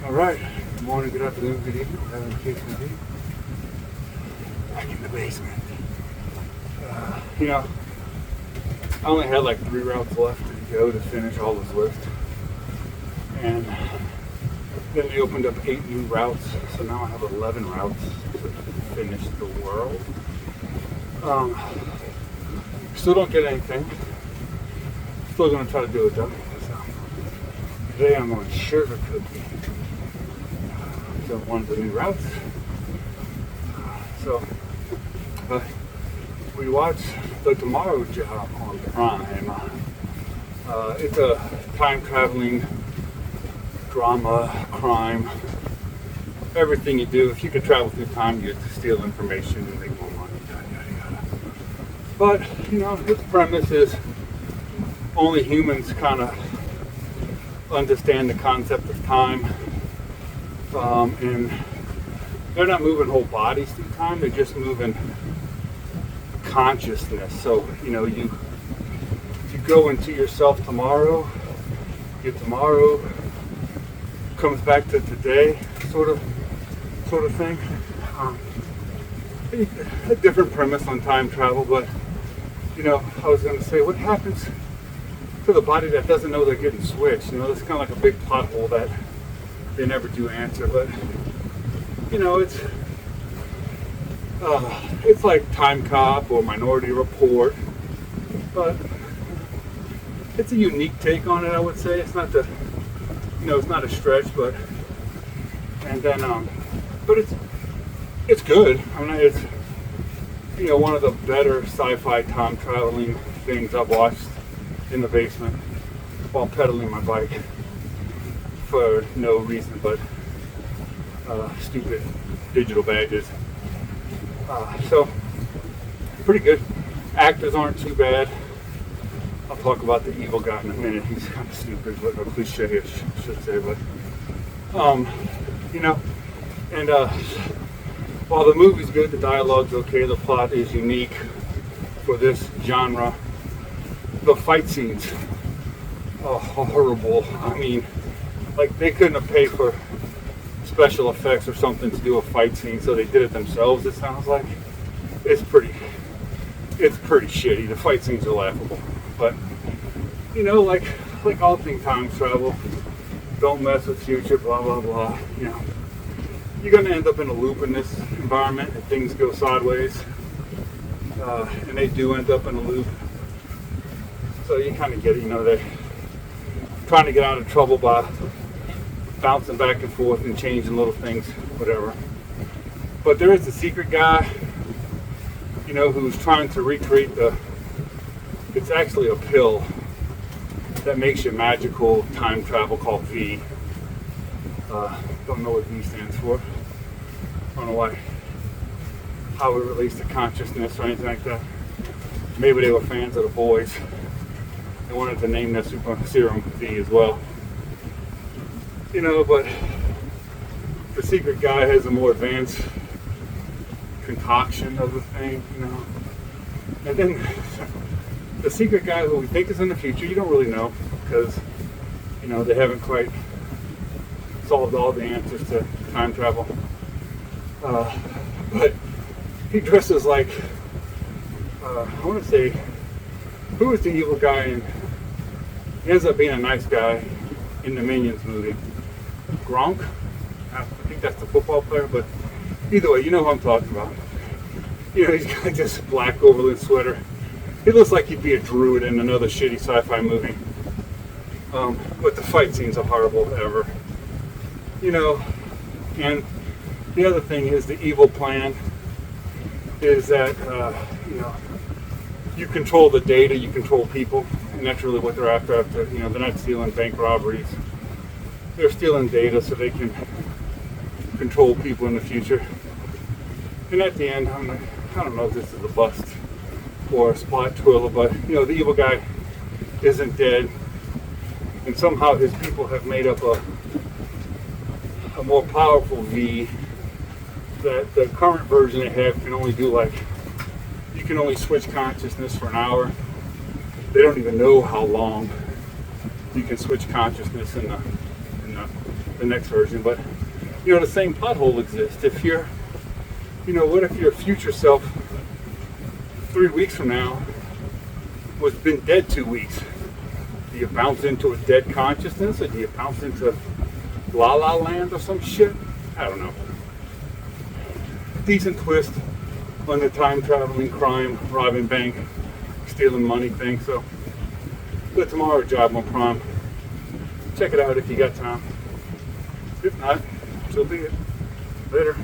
All right. Good morning, good afternoon, good evening. Whatever the case may be. Back in the basement. I only had like 3 routes left to go to finish all the Zwift. And then they opened up 8 new routes. So now I have 11 routes to finish the world. Still don't get anything. Still going to try to do it though. So today I'm on sugar cookie. So one of the new routes. So we watched The Tomorrow Job on Prime. It's a time traveling drama, crime, everything you do. If you could travel through time, you get to steal information and make more money, yada yada yada. But its premise is only humans kind of understand the concept of time. And they're not moving whole bodies through time, they're just moving consciousness. So, you go into yourself tomorrow, your tomorrow comes back to today, sort of thing. A different premise on time travel, but I was going to say, what happens to the body that doesn't know they're getting switched? It's kind of like a big plot hole that they never do answer, but it's like Time Cop or Minority Report, but it's a unique take on it. I would say it's not it's not a stretch, but it's good. I mean, it's one of the better sci-fi time traveling things I've watched in the basement while pedaling my bike. For no reason but stupid digital badges. So, pretty good. Actors aren't too bad. I'll talk about the evil guy in a minute. He's kind of stupid, but a cliche, I should say. But, and while the movie's good, the dialogue's okay, the plot is unique for this genre. The fight scenes are horrible. I mean, like they couldn't have paid for special effects or something to do a fight scene, so they did it themselves. It sounds like it's pretty shitty. The fight scenes are laughable, but like all things time travel, don't mess with future, blah blah blah. You're gonna end up in a loop in this environment if things go sideways, and they do end up in a loop. So you kind of get it. They're trying to get out of trouble by bouncing back and forth and changing little things, whatever. But there is a secret guy, who's trying to recreate it's actually a pill that makes you magical time travel called V. Don't know what V stands for. Don't know how it relates to consciousness or anything like that. Maybe they were fans of The Boys. They wanted to name their super serum V as well. But the secret guy has a more advanced concoction of the thing, And then the secret guy who we think is in the future, you don't really know because, they haven't quite solved all the answers to time travel. But he dresses like, I want to say, who was the evil guy in, he ends up being a nice guy in the Minions movie. Gronk? I think that's the football player, but either way, you know who I'm talking about. He's got this black overland sweater. He looks like he'd be a druid in another shitty sci-fi movie. But the fight scenes are horrible ever. And the other thing is the evil plan is that, you control the data, you control people, and that's really what they're after. They're not stealing bank robberies. They're stealing data so they can control people in the future. And at the end, I'm like, I don't know if this is a bust or a spot twirler, but the evil guy isn't dead, and somehow his people have made up a more powerful V that the current version they have can only do you can only switch consciousness for an hour. They don't even know how long you can switch consciousness in in the next version. But you know, the same pothole exists. If you're, you know, what if your future self 3 weeks from now was been dead 2 weeks? Do you bounce into a dead consciousness, or do you bounce into La La Land or some shit? I don't know. Decent twist on the time traveling crime, robbing bank, stealing money thing. So good tomorrow, Job on Prom. Check it out if you got time. If not, so be it. Later.